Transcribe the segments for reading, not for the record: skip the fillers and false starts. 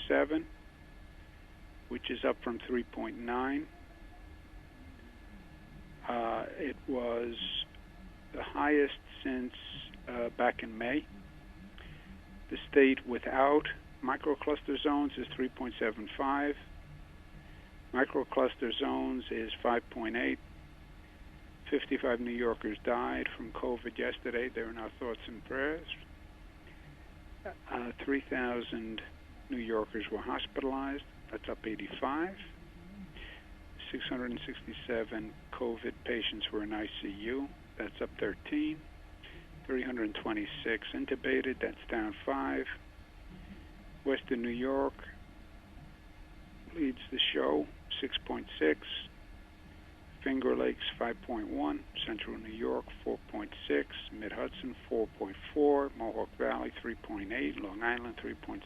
3.7, which is up from 3.9. It was the highest since back in May. The state without microcluster zones is 3.75. Microcluster zones is 5.8. 55 New Yorkers died from COVID yesterday. They're in our thoughts and prayers. 3,000 New Yorkers were hospitalized. That's up 85. 667 COVID patients were in ICU. That's up 13. 326 intubated. That's down 5. Western New York leads the show, 6.6. Finger Lakes, 5.1. Central New York, 4.6. Mid-Hudson, 4.4. Mohawk Valley, 3.8. Long Island, 3.6.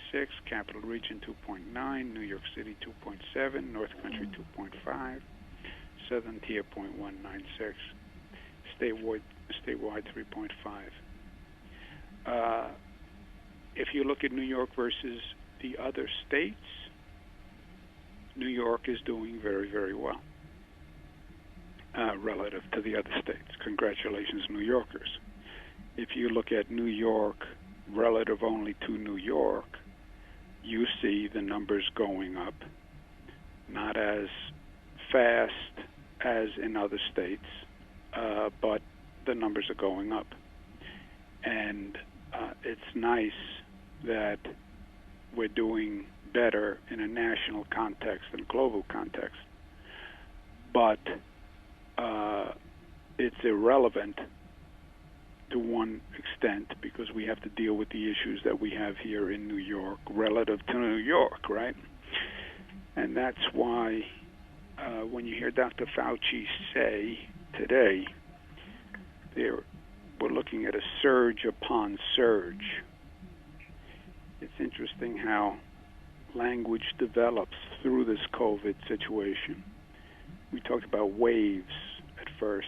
Capital Region, 2.9. New York City, 2.7. North Country, 2.5. Southern Tier, 0.196. Statewide 3.5. If you look at New York versus the other states, New York is doing very, very well relative to the other states. Congratulations, New Yorkers. If you look at New York relative only to New York, you see the numbers going up, not as fast as in other states, but the numbers are going up. And it's nice that we're doing better in a national context and global context. But it's irrelevant to one extent because we have to deal with the issues that we have here in New York relative to New York, right? And that's why when you hear Dr. Fauci say today, we're looking at a surge upon surge. It's interesting how language develops through this COVID situation. We talked about waves at first.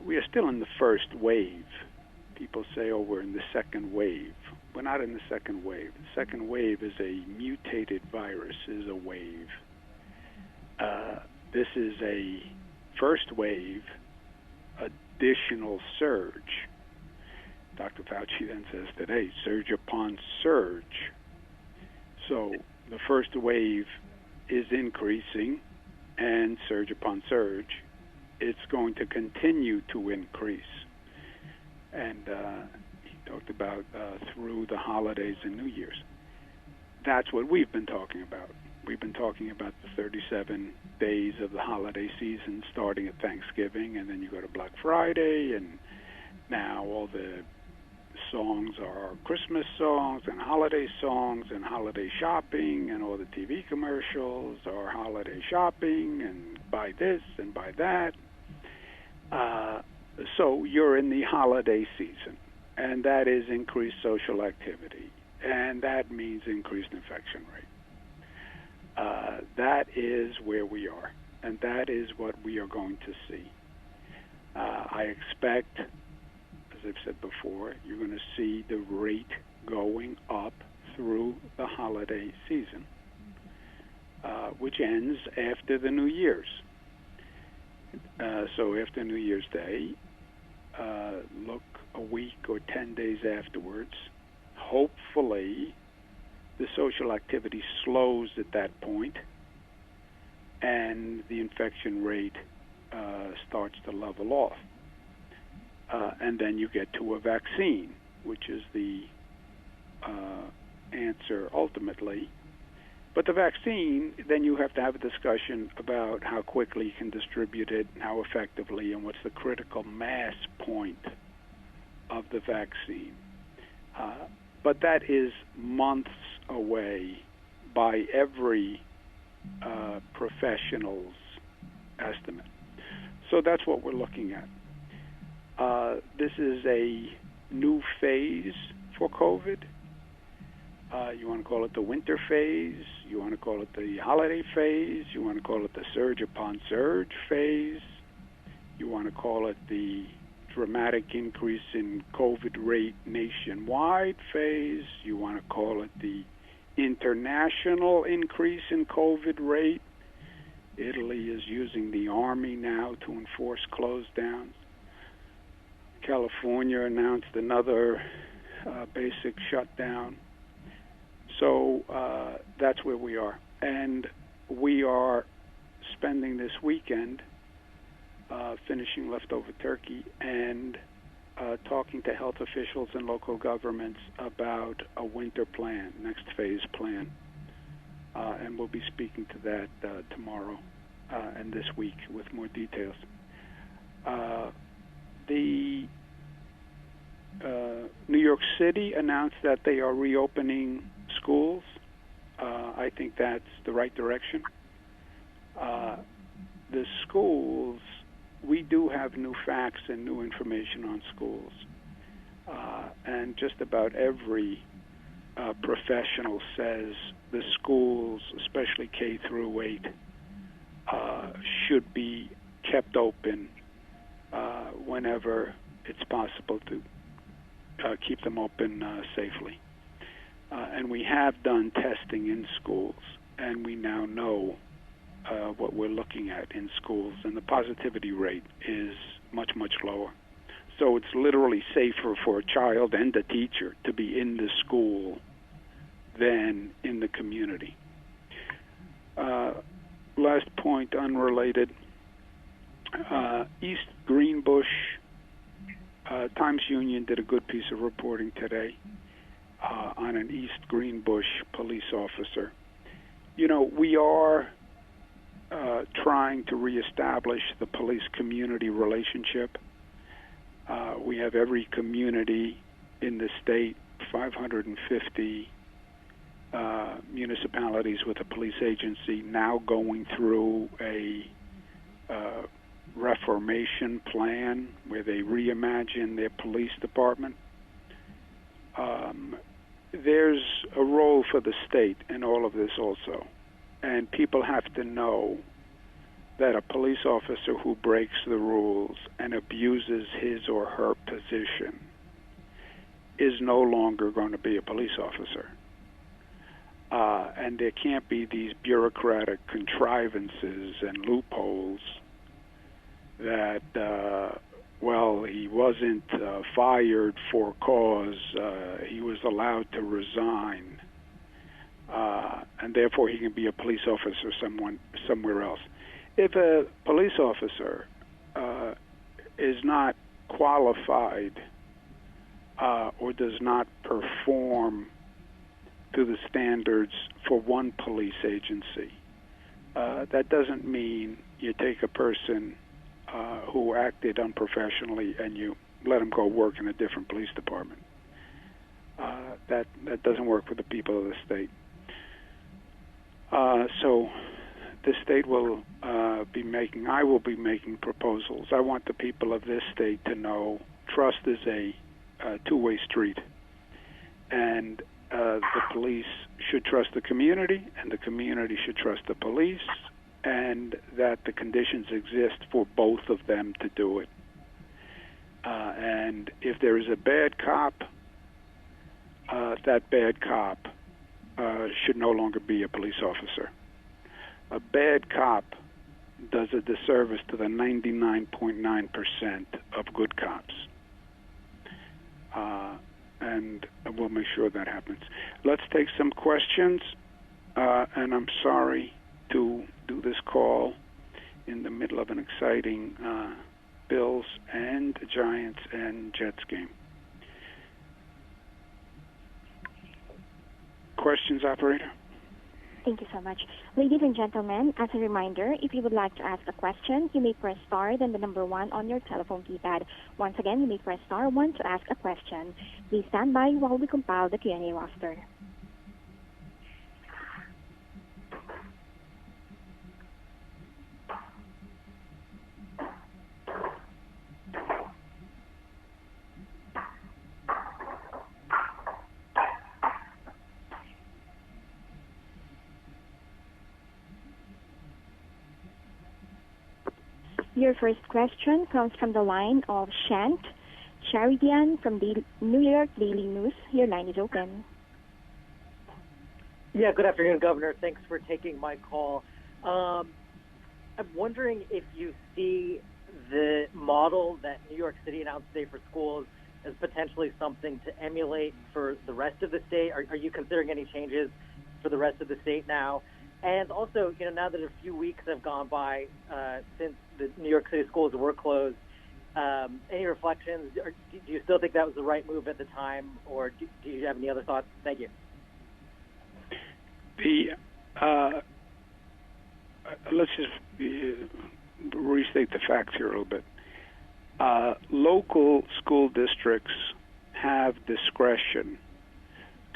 We are still in the first wave. People say, oh, we're in the second wave. We're not in the second wave. The second wave is a mutated virus, is a wave. This is a first wave, additional surge. Dr. Fauci then says today, surge upon surge. So the first wave is increasing, and surge upon surge, it's going to continue to increase. And he talked about through the holidays and New Year's. That's what we've been talking about. We've been talking about the 37 days of the holiday season starting at Thanksgiving, and then you go to Black Friday, and now all the songs are Christmas songs and holiday shopping, and all the TV commercials are holiday shopping and buy this and buy that. So you're in the holiday season, and that is increased social activity, and that means increased infection rate. That is where we are, and that is what we are going to see. I expect, as I've said before, you're going to see the rate going up through the holiday season, which ends after the New Year's. So after New Year's Day, look a week or 10 days afterwards. Hopefully, the social activity slows at that point, and the infection rate starts to level off. And then you get to a vaccine, which is the answer ultimately. But the vaccine, then you have to have a discussion about how quickly you can distribute it, how effectively, and what's the critical mass point of the vaccine. But that is months away by every professional's estimate. So that's what we're looking at. This is a new phase for COVID. You want to call it the winter phase. You want to call it the holiday phase. You want to call it the surge upon surge phase. You want to call it the dramatic increase in COVID rate nationwide phase. You want to call it the international increase in COVID rate. Italy is using the army now to enforce close downs. California announced another basic shutdown. So that's where we are. And we are spending this weekend finishing leftover turkey and talking to health officials and local governments about a winter plan, next phase plan. And we'll be speaking to that tomorrow and this week with more details. The New York City announced that they are reopening schools. I think that's the right direction. The schools, we do have new facts and new information on schools. And just about every professional says the schools, especially K through 8, should be kept open whenever it's possible to keep them open safely. And we have done testing in schools, and we now know what we're looking at in schools, and the positivity rate is much, much lower. So it's literally safer for a child and a teacher to be in the school than in the community. Last point, unrelated. East Greenbush, Times-Union did a good piece of reporting today on an East Greenbush police officer. You know, we are trying to reestablish the police-community relationship. We have every community in the state, 550 municipalities with a police agency, now going through a reformation plan where they reimagine their police department. There's a role for the state in all of this also. And people have to know that a police officer who breaks the rules and abuses his or her position is no longer going to be a police officer. And there can't be these bureaucratic contrivances and loopholes that, well, he wasn't fired for cause, he was allowed to resign, and therefore he can be a police officer somewhere else. If a police officer is not qualified or does not perform to the standards for one police agency, that doesn't mean you take a person who acted unprofessionally and you let him go work in a different police department. That doesn't work for the people of the state. So the state will I will be making proposals. I want the people of this state to know trust is a two-way street. And the police should trust the community, and the community should trust the police, and that the conditions exist for both of them to do it. And if there is a bad cop, that bad cop should no longer be a police officer. A bad cop does a disservice to the 99.9% of good cops. And we'll make sure that happens. Let's take some questions. And I'm sorry to do this call in the middle of an exciting Bills and Giants and Jets game. Questions, operator? Thank you so much. Ladies and gentlemen, as a reminder, if you would like to ask a question, you may press star, then the number 1 on your telephone keypad. Once again, you may press star 1 to ask a question. Please stand by while we compile the Q&A roster. Your first question comes from the line of Shant Sharidian from the New York Daily News. Your line is open. Yeah, good afternoon, Governor. Thanks for taking my call. I'm wondering if you see the model that New York City announced today for schools as potentially something to emulate for the rest of the state. Are you considering any changes for the rest of the state now? And also, now that a few weeks have gone by since the New York City schools were closed, any reflections? Or do you still think that was the right move at the time, or do you have any other thoughts? Thank you. Let's just restate the facts here a little bit. Local school districts have discretion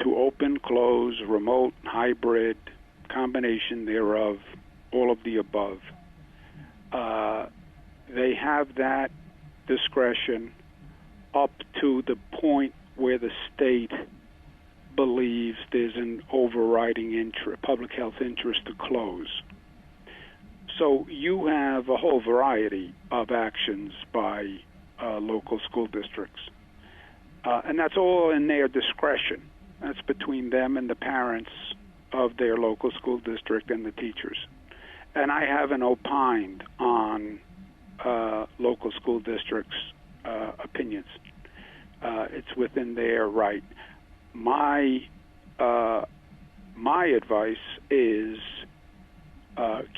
to open, close, remote, hybrid, combination thereof, all of the above. They have that discretion up to the point where the state believes there's an overriding public health interest to close. So you have a whole variety of actions by local school districts. And that's all in their discretion. That's between them and the parents of their local school district and the teachers. And I haven't opined on local school districts' opinions. It's within their right. My advice is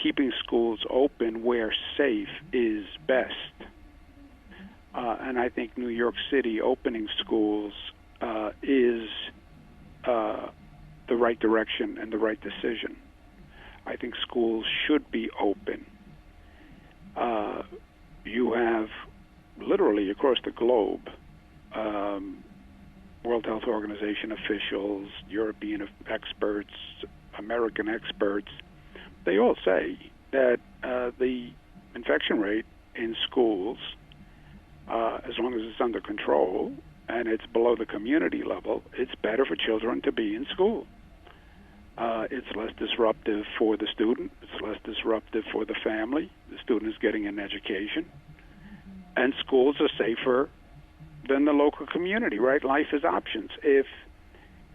keeping schools open where safe is best. And I think New York City opening schools is the right direction and the right decision. I think schools should be open. You have literally across the globe World Health Organization officials, European experts, American experts. They all say that the infection rate in schools, as long as it's under control and it's below the community level, it's better for children to be in school. It's less disruptive for the student. It's less disruptive for the family. The student is getting an education. And schools are safer than the local community, right? Life is options. If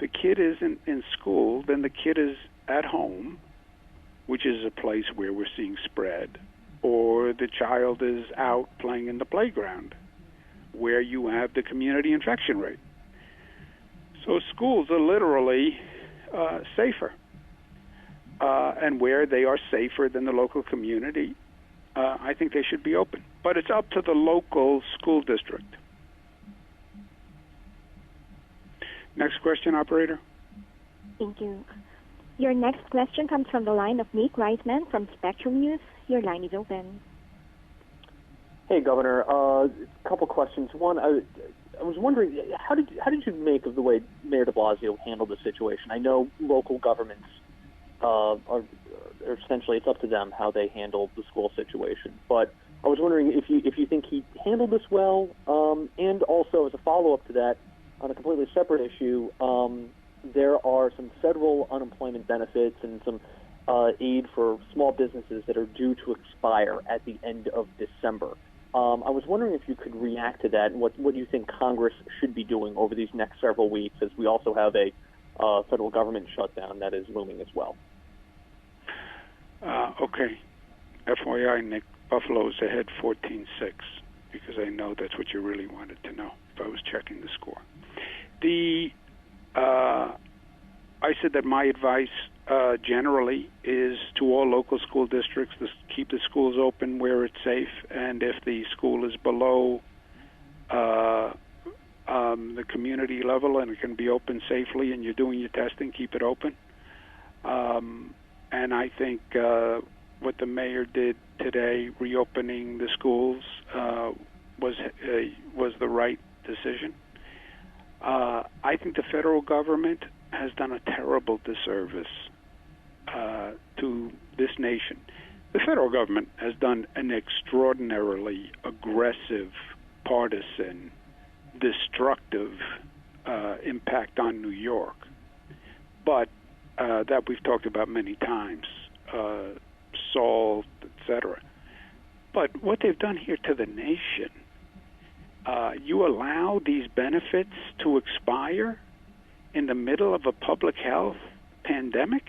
the kid isn't in school, then the kid is at home, which is a place where we're seeing spread, or the child is out playing in the playground, where you have the community infection rate. So schools are literally safer. And where they are safer than the local community, I think they should be open. But it's up to the local school district. Next question, operator. Thank you. Your next question comes from the line of Nick Reisman from Spectrum News. Your line is open. Hey, Governor. A couple questions. One, I was wondering, how did you make of the way Mayor de Blasio handled the situation? I know local governments are essentially, it's up to them how they handle the school situation. But I was wondering if you think he handled this well, and also as a follow-up to that, on a completely separate issue, there are some federal unemployment benefits and some aid for small businesses that are due to expire at the end of December. I was wondering if you could react to that and what you think Congress should be doing over these next several weeks, as we also have a federal government shutdown that is looming as well. Okay. FYI, Nick, Buffalo's ahead 14-6, because I know that's what you really wanted to know if I was checking the score. I said that my advice generally is to all local school districts to keep the schools open where it's safe, and if the school is below the community level and it can be open safely and you're doing your testing, keep it open. And I think what the mayor did today, reopening the schools, was the right decision. I think the federal government has done a terrible disservice to this nation. The federal government has done an extraordinarily aggressive, partisan, destructive impact on New York. But that we've talked about many times, SALT, etc. But what they've done here to the nation, you allow these benefits to expire in the middle of a public health pandemic?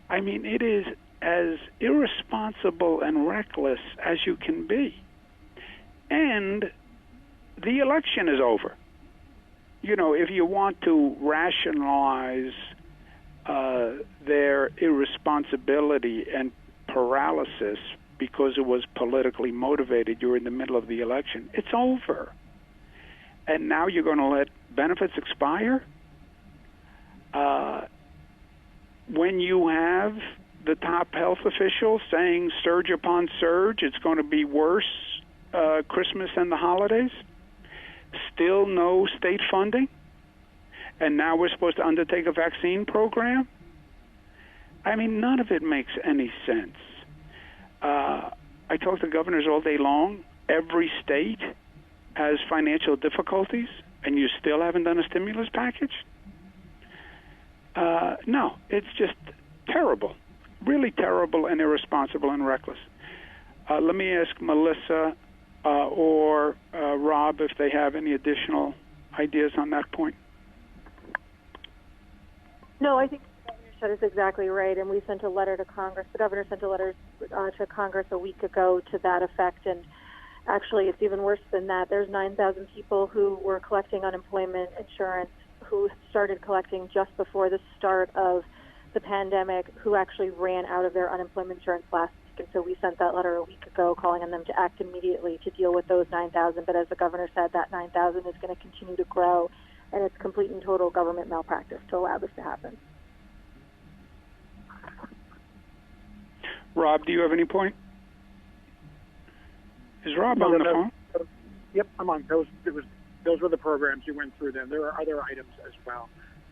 I mean, it is as irresponsible and reckless as you can be. And the election is over. You know, if you want to rationalize their irresponsibility and paralysis because it was politically motivated, you're in the middle of the election, it's over. And now you're going to let benefits expire? When you have the top health officials saying surge upon surge, it's going to be worse Christmas and the holidays, still no state funding, and now we're supposed to undertake a vaccine program? I mean, none of it makes any sense. I talk to governors all day long. Every state has financial difficulties, and you still haven't done a stimulus package? No, it's just terrible, really terrible and irresponsible and reckless. Let me ask Melissa or Rob if they have any additional ideas on that point. No, I think the governor said it's exactly right, and we sent a letter to Congress. The governor sent a letter to Congress a week ago to that effect, and actually it's even worse than that. There's 9,000 people who were collecting unemployment insurance who started collecting just before the start of the pandemic, who actually ran out of their unemployment insurance last week. And so we sent that letter a week ago calling on them to act immediately to deal with those 9,000. But as the governor said, that 9,000 is going to continue to grow, and it's complete and total government malpractice to allow this to happen. Rob, do you have any point? Is Rob on the phone? Yep, I'm on. Those were the programs you went through them. There are other items as well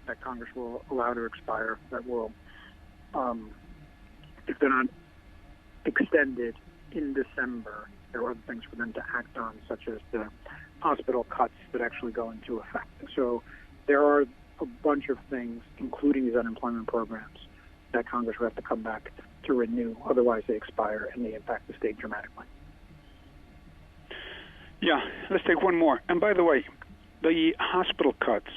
that Congress will allow to expire that will, if they're not extended in December, there are other things for them to act on, such as the hospital cuts that actually go into effect. So there are a bunch of things, including these unemployment programs, that Congress will have to come back to renew. Otherwise, they expire and they impact the state dramatically. Yeah, let's take one more. And by the way, the hospital cuts,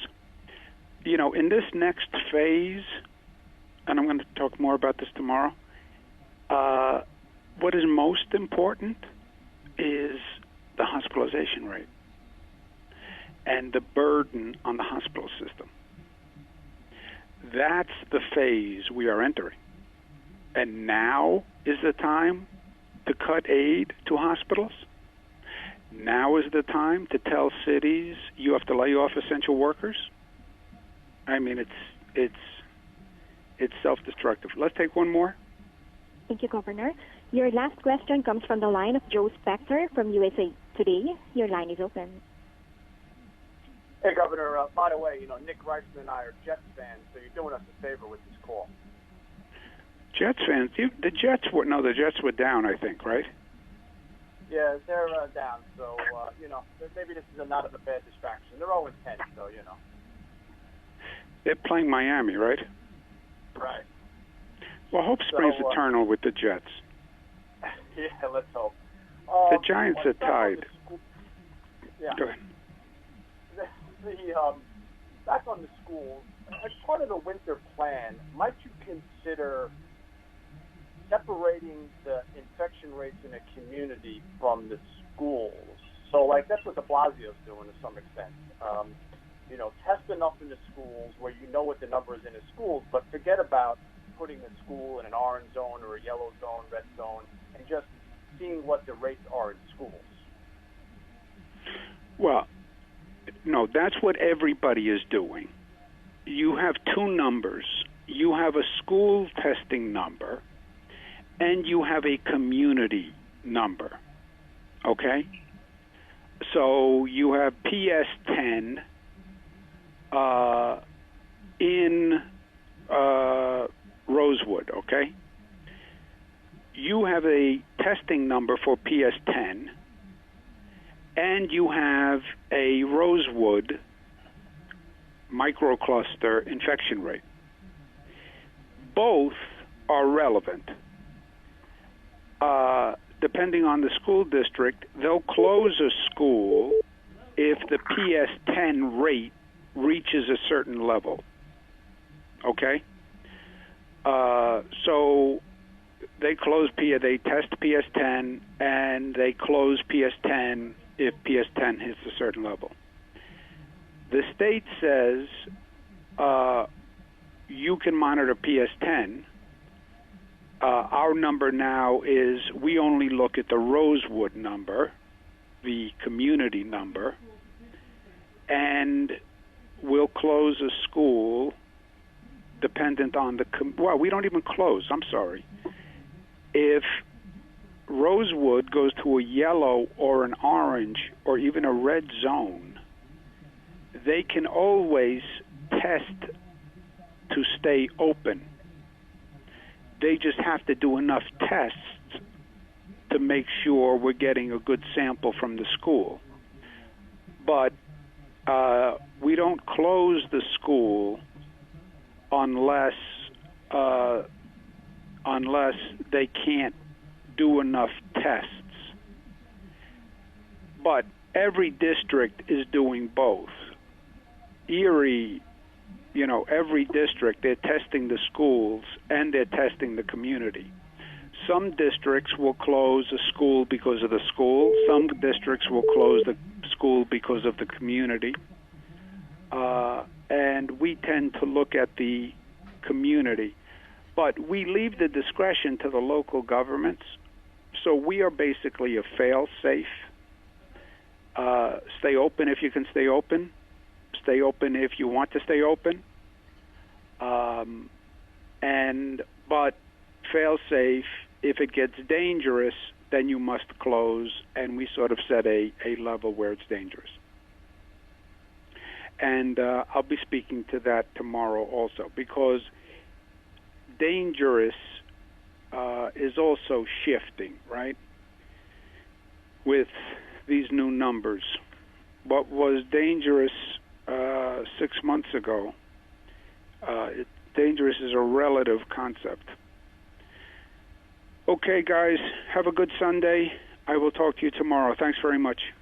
you know, in this next phase, and I'm going to talk more about this tomorrow, what is most important is the hospitalization rate and the burden on the hospital system. That's the phase we are entering. And now is the time to cut aid to hospitals. Now is the time to tell cities you have to lay off essential workers. I mean, it's self-destructive. Let's take one more. Thank you, Governor. Your last question comes from the line of Joe Spector from USA Today. Your line is open. Hey, Governor. By the way, Nick Reisman and I are Jets fans, so you're doing us a favor with this call. Jets fans? The Jets were down, I think, right? Yeah, they're down, so, maybe this is not a bad distraction. They're 0-10, so, They're playing Miami, right? Right. Well, hope springs eternal with the Jets. Yeah, let's hope. The Giants are tied. Yeah. Go ahead. Back on the schools, as part of the winter plan, might you consider separating the infection rates in a community from the schools? So, that's what de Blasio's doing to some extent. Test enough in the schools where you know what the number is in the schools, but forget about putting the school in an orange zone or a yellow zone, red zone, and just seeing what the rates are in schools. Well, no, that's what everybody is doing. You have two numbers. You have a school testing number, and you have a community number, okay? So you have PS10 in Rosewood, okay? You have a testing number for PS10, and you have a Rosewood microcluster infection rate. Both are relevant. Depending on the school district, they'll close a school if the PS10 rate reaches a certain level. Okay? So they they test PS10, and they close PS10 if PS10 hits a certain level. The state says you can monitor PS10. Our number now is we only look at the Rosewood number, the community number, and we'll close a school dependent on well, we don't even close. I'm sorry. If Rosewood goes to a yellow or an orange or even a red zone, they can always test to stay open. They just have to do enough tests to make sure we're getting a good sample from the school. But we don't close the school unless they can't do enough tests. But every district is doing both. Erie, every district, they're testing the schools and they're testing the community. Some districts will close a school because of the school. Some districts will close the school because of the community. And we tend to look at the community. But we leave the discretion to the local governments. So we are basically a fail-safe. Stay open if you can stay open. Stay open if you want to stay open. But fail-safe, if it gets dangerous, then you must close, and we sort of set a level where it's dangerous. And I'll be speaking to that tomorrow also, because dangerous is also shifting, right, with these new numbers. What was dangerous 6 months ago, dangerous is a relative concept. Okay, guys, have a good Sunday. I will talk to you tomorrow. Thanks very much.